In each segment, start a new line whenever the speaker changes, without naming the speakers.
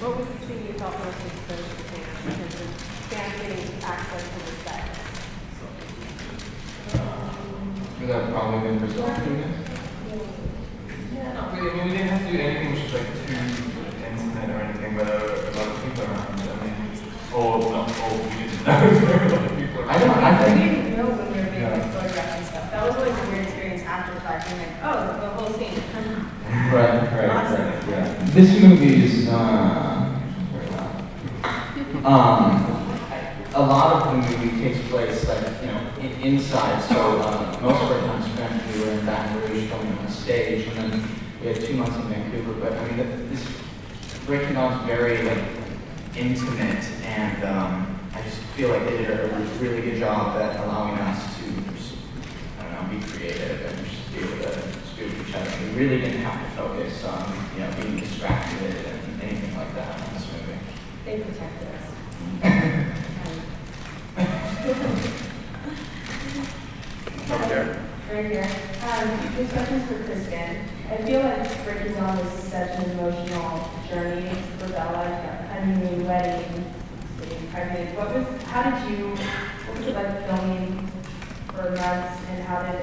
What was the scene you felt most exposed to fans in terms of fans getting access to the set?
Would that probably been for Sylvia?
Yeah, not really. I mean, we didn't have to do anything which was like too intimate or anything, but a lot of people around. I mean, not all, we didn't know. There were a lot of people around.
We didn't know when we were being like photographed and stuff. That was always a weird experience after the fact. Being like, oh, the whole scene.
Right. Yeah. This movie is very loud. A lot of the movie takes place like inside. So most of our time spent we were in Baton Rouge filming on stage, and then we had 2 months in Vancouver. But I mean, this Breaking On is very like intimate, and I just feel like they did a really good job at allowing us to just, I don't know, be creative and just be able to speak with each other. We really didn't have to focus on being distracted and anything like that in this movie.
They protected us.
Over there.
Right here. This question's for Kristen. I feel like Breaking On was such an emotional journey for Bella. Honeymoon, wedding, getting pregnant. What was it like filming for months, and how did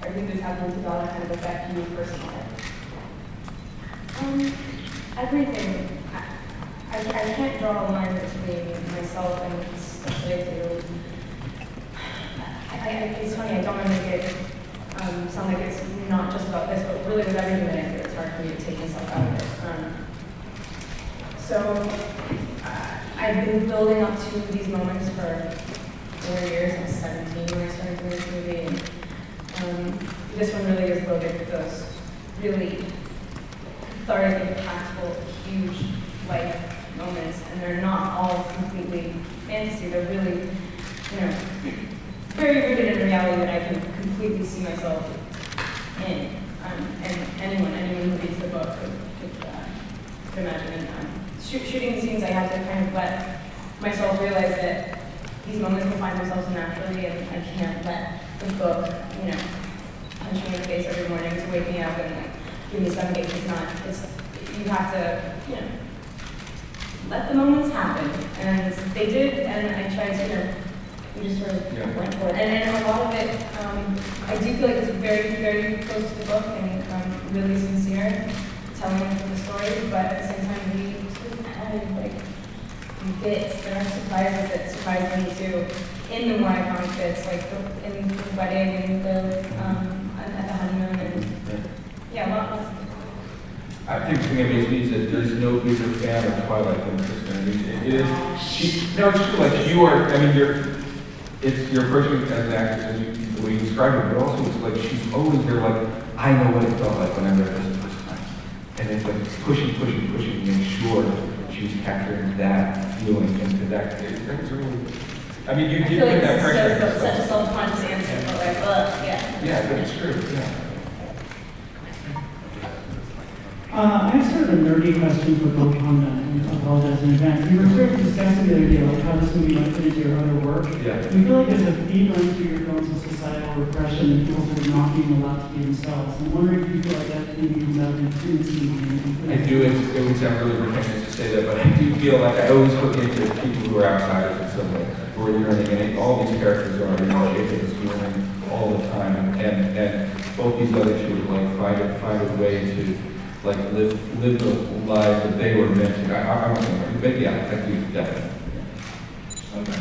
everything that's happening to Bella kind of affect you personally?
Everything. I can't draw a line between myself and especially Taylor. It's funny, I don't want to make it sound like it's not just about this, but really with everything that I do, it's hard for me to take myself out of it. So I've been building up to these moments for 4 years. I was 17 when I started doing this movie, and this one really is loaded with those really cathartic, impactful, huge life moments, and they're not all completely fantasy. They're really, very rooted in reality that I can completely see myself in. And anyone who reads the book could imagine. And shooting the scenes, I had to kind of let myself realize that these moments will find themselves naturally, and I can't let the book, punch me in the face every morning to wake me up and give me some days. You have to, let the moments happen. And they did, and I tried to, we just sort of went for it. And a lot of it, I do feel like it's very, very close to the book and really sincere telling of the story, but at the same time, we sort of added like bits. There are surprises that surprised me too in the more iconic bits, like in the wedding and at the honeymoon, and lots of things.
I think the thing that amazes me is that there's no bigger fan of Twilight than Kristen. I mean, it is. It's true. Like you are. I mean, you're approaching it as an actress, and the way you describe it, but also it's like she's always there. Like I know what it felt like when I read this the first time, and it's like pushing to make sure she's capturing that feeling into that. It's really. I mean, you did put that pressure.
It's such a self-conscious answer, but like, yeah.
Yeah, but it's true. Yeah.
I have sort of a nerdy question for both Honda, and I apologize in advance. We were sort of discussing the other day like how this movie might fit into your other work.
Yeah.
We feel like there's a theme running through your films of societal repression and people sort of not being allowed to be themselves. I'm wondering if you feel like that maybe comes out in this movie.
I do. It would sound really pretentious to say that, but I do feel like I always look into people who are outsiders in some way, who are learning, and all these characters are shaping and learning all the time, and both these other two like find a way to like live the lives that they were meant to. I don't know, but yeah, I do definitely.
Okay.